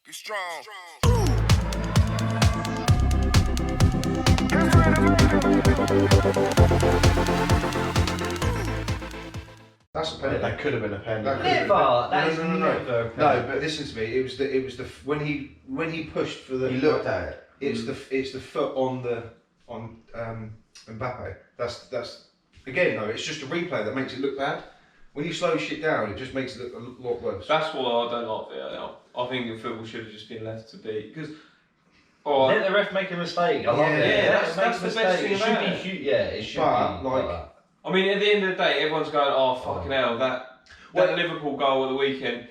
Get strong. That's a penalty. That could have been a penalty. That No, but listen to me. It was the when he pushed for the. He looked at it. It's the foot on Mbappe. That's again though. It's just a replay that makes it look bad. When you slow shit down, it just makes it look a lot worse. That's why I don't like VAR. I think the football should have just been left to be because. Let the ref make a mistake. I love it. Yeah, that's the best thing about it. It should But, be like that. I mean, at the end of the day, everyone's going, "Oh fucking hell, that Liverpool goal of the weekend.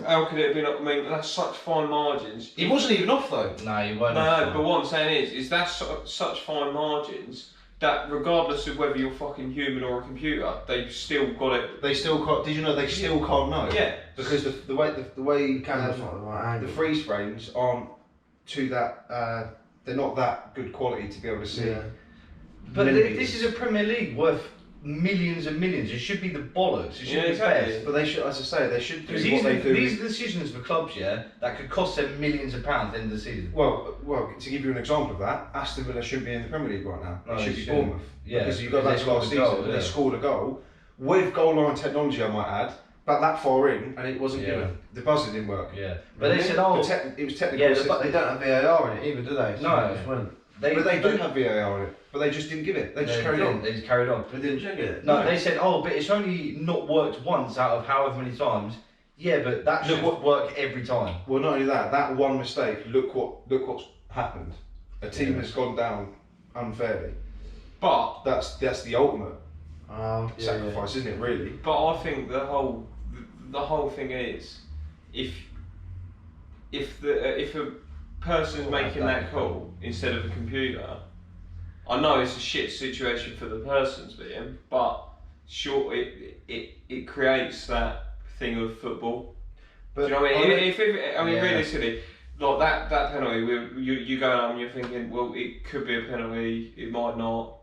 How could it have been?" I mean, that's such fine margins. He wasn't even off though. No, you won't. No, but what I'm saying is that's such fine margins that regardless of whether you're fucking human or a computer, they've still got it. They still can't. Did you know they still can't know? Yeah. Because the way Camera's not the right the angle. freeze frames aren't to that. They're not that good quality to be able to see. Yeah. But millimeters. this is a Premier League worth millions and millions. It should be the bollocks. It should be exactly. best. But they should, as I say, they should do Because what they do. these are decisions for clubs, that could cost them millions of pounds at the end of the season. Well, to give you an example of that, Aston Villa shouldn't be in the Premier League right now. No, It should they be shouldn't. Bournemouth. Yeah, Because you go because back they to last scored a season, goal, they yeah. scored a goal with goal line technology, I might add, but that far in, and it wasn't given. The buzzer didn't work. Yeah, but they said, "Oh, it was technical." Yeah, assistance. But they don't have VAR in it either, do they? So No. they just went. But they do have VAR in it, but they just didn't give it. They just carried on. They just carried on. They didn't check it. No, they said, "Oh, but it's only not worked once out of however many times." Yeah, but that should work every time. Well, not only that, that one mistake. Look what's happened. A team has gone down unfairly. But That's the ultimate Sacrifice. sacrifice, isn't it? Really. But I think the whole thing is if a person's making that call instead of a computer, I know it's a shit situation for the person's being, but sure it creates that thing of football. But Do you know what I mean? I mean, Yeah. realistically, like that penalty, you go out and you're thinking, well, it could be a penalty, it might not,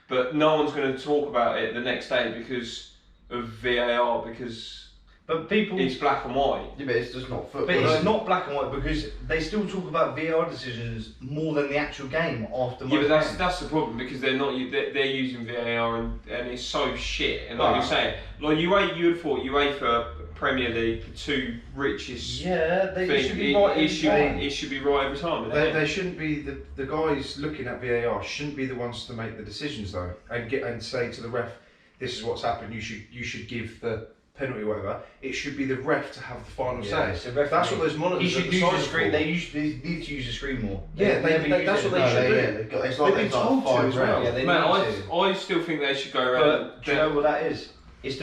but no one's going to talk about it the next day because of VAR because But people, it's black and white. Yeah, but it's just not football. but it's not black and white because they still talk about VAR decisions more than the actual game after. Yeah, most but games. that's the problem because they're using VAR and it's so shit. And like you're saying, like you would have thought UEFA Premier League, the two richest. Yeah, they thing, should be right. it should be right every time. They shouldn't be the guys looking at VAR shouldn't be the ones to make the decisions though, and say to the ref, this is what's happened. You should give the penalty or whatever. It should be the ref to have the final say. it's a referee. That's what those monitors. He should at the use the side screen. for. They need to use the screen more. Yeah, that's what they should do. It's like They've been they've told got to 5 as well. rounds. Yeah, they Man, need to. I still think they should go around. But do you know what that is? It's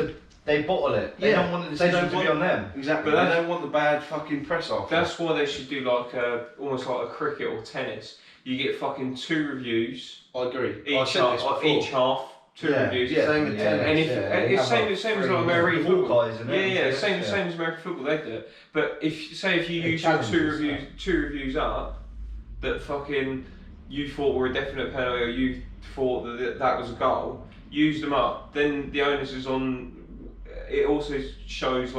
they bottle it. They don't want the decision to be on them. Exactly. But they don't want the bad fucking press off. That's why they should do like almost like a cricket or tennis. You get fucking 2 reviews I agree. each half, 2 reviews. Yeah, same with tennis. And if it's same as like American football. Hawkeyes and Yeah, same as American football. They do it. But if you use your two reviews up that fucking you thought were a definite penalty or you thought that was a goal, use them up. Then the onus is on. It also shows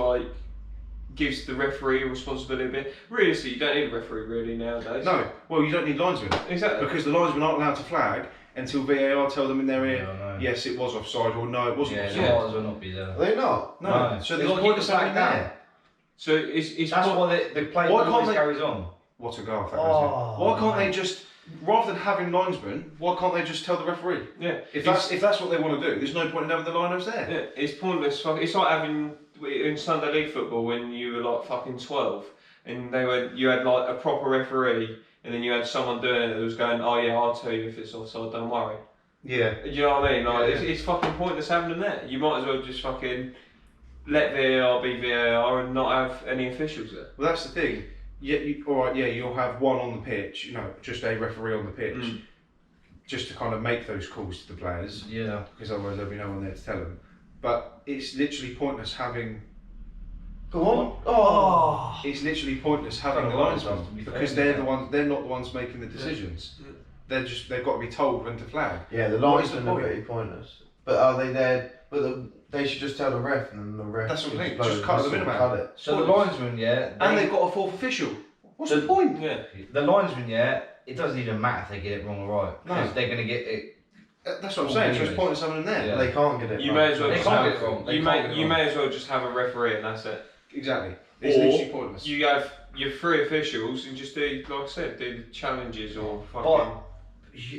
gives the referee a responsibility a bit. Realistically, you don't need a referee really nowadays. No, well you don't need linesmen. Exactly. Because the linesmen aren't allowed to flag until VAR tell them in their ear, No. yes it was offside or no it wasn't Yeah, offside. they might as well not be there. Are they not? No. So They've there's got to point keep of the flag having that. there. So it's That's why the play Why can't always they- carries on. What a goal that Oh, is. Why can't they just, rather than having linesmen, why can't they just tell the referee? yeah. If that's what they want to do, there's no point in having the linos there. Yeah, it's pointless. It's like having in Sunday League football when you were like fucking 12 and you had like a proper referee and then you had someone doing it that was going, oh yeah, I'll tell you if it's offside, don't worry. Yeah. Do you know what I mean? Like Yeah. it's fucking pointless having them there. You might as well just fucking let VAR be VAR and not have any officials there. Well, that's the thing. Yeah, you'll have one on the pitch, just a referee on the pitch, just to kind of make those calls to the players, Yeah. because otherwise there'll be no one there to tell them. But it's literally pointless having. Go on. Oh. It's literally pointless having the Kind of linesmen to be because fair, they're not the ones making the decisions. Yeah. They've got to be told when to flag. Yeah, the What is the linesmen are point? pretty pointless. But are they there? But they should just tell the ref, and then the ref. That's what I should think, blow just the cut the whistle, middleman. cut it. So the linesman, And they've got a fourth official. What's the point? Yeah. The linesman, it doesn't even matter if they get it wrong or right. Because No. they're going to get it. That's what I'm saying. So it's pointless having them there. Yeah. They can't get it. You right. may as well They just can't have, get it wrong. They you can't get it wrong. may as well just have a referee and that's it. Exactly. It's Or literally pointless. you have your 3 officials and just do, like I said, do challenges or fucking.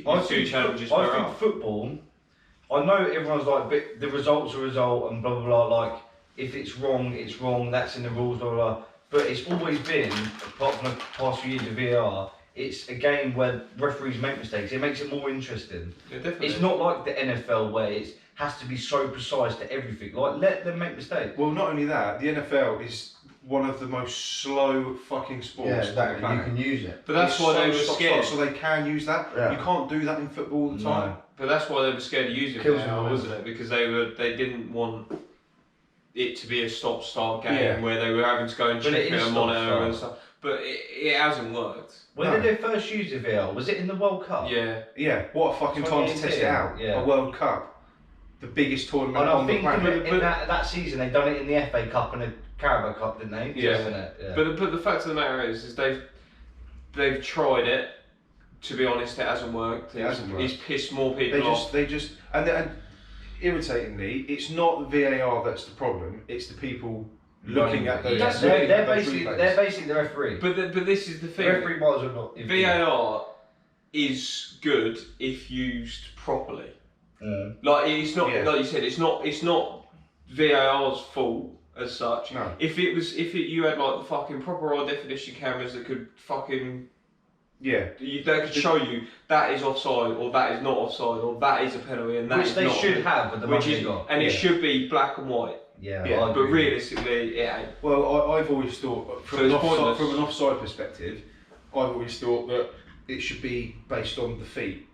I two think, challenges I per think hour. football. I know everyone's like, but the result's a result and blah blah blah. Like, if it's wrong, it's wrong. That's in the rules, blah blah. Blah. But it's always been, apart from the past few years of VAR, it's a game where referees make mistakes. It makes it more interesting. Yeah, definitely. It's not like the NFL where it has to be so precise to everything. Like, let them make mistakes. Well, not only that, the NFL is one of the most slow fucking sports. Yeah, on the exactly. You planet. can use it. But that's It's why so they were stop, scared. so they can use that. Yeah. You can't do that in football all the No. time. But that's why they were scared to use it Kills now, them, wasn't it? Because they didn't want it to be a stop-start game Yeah. where they were having to go and But check it in is a monitor stop-start. and stuff. But it hasn't worked. When No. did they first use the VAR? Was it in the World Cup? Yeah. Yeah, what a fucking time to test it 2018, out. yeah. A World Cup. The biggest tournament And I on the think planet. in that season they done it in the FA Cup and the Carabao Cup, didn't they? Yeah. Isn't it? Yeah. But the fact of the matter is they've tried it. To be honest, it hasn't worked. It hasn't worked. It's pissed more people off. They just, and irritatingly, it's not the VAR that's the problem. It's the people looking at those. Yeah. looking They're at those basically replays. the referee. But this is the The thing. referee might as well not. VAR is good if used properly. Mm. Like it's not Yeah. like you said. It's not VAR's fault as such. No. If you had like the fucking proper high definition cameras that could fucking Yeah. that could show you that is offside or that is not offside or that is a penalty and that Which is they not. should have with the Which money is they got. and it Yeah. should be black and white. Yeah, Yeah, I But agree. realistically, it ain't. Well, I've always thought, So it's pointless. from an offside perspective, I've always thought that it should be based on the feet,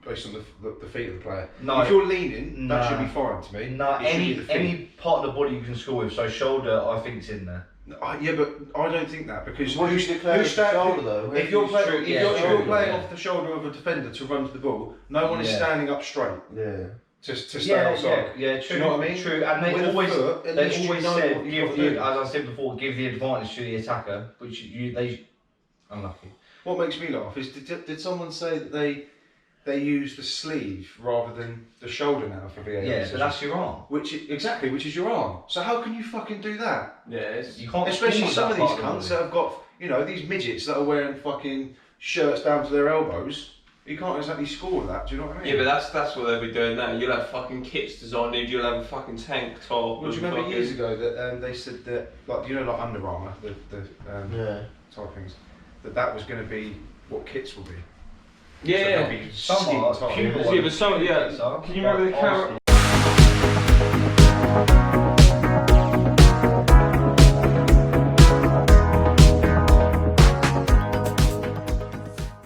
based on the feet of the player. No. If you're leaning, that Nah. should be fine to me. No, It should be the feet. any part of the body you can score with. So shoulder, I think it's in there. Yeah, but I don't think that because What do you declare as the shoulder though? If you're, True, playing, yeah, if you're true, playing yeah. off the shoulder of a defender to run to the ball, no one is Yeah. standing up straight Yeah. to stay Yeah, outside. yeah, Do true. you know what I mean? True, and they With a always foot, at they least you always know said what you've give got to do. as I said before, give the advantage to the attacker, which they unlucky. What makes me laugh is did someone say that they use the sleeve rather than the shoulder now for VAR? Yeah, but decisions? that's your arm. which is your arm. So how can you fucking do that? Yeah, it's, You can't. Especially score some that of these part cunts the that have got these midgets that are wearing fucking shirts down to their elbows. You can't exactly score with that. Do you know what I mean? yeah, but that's what they'll be doing now. You'll have fucking kits designed. You'll have a fucking tank top. Well, do you and remember years fucking- ago that they said that, like, like Under Armour, the Yeah. type things, that was going to be what kits will be. Yeah, So yeah. they'll be Some skin are tight. pupil Yeah, but some, yeah. ones are, Can you remember the like camera? Arsenal.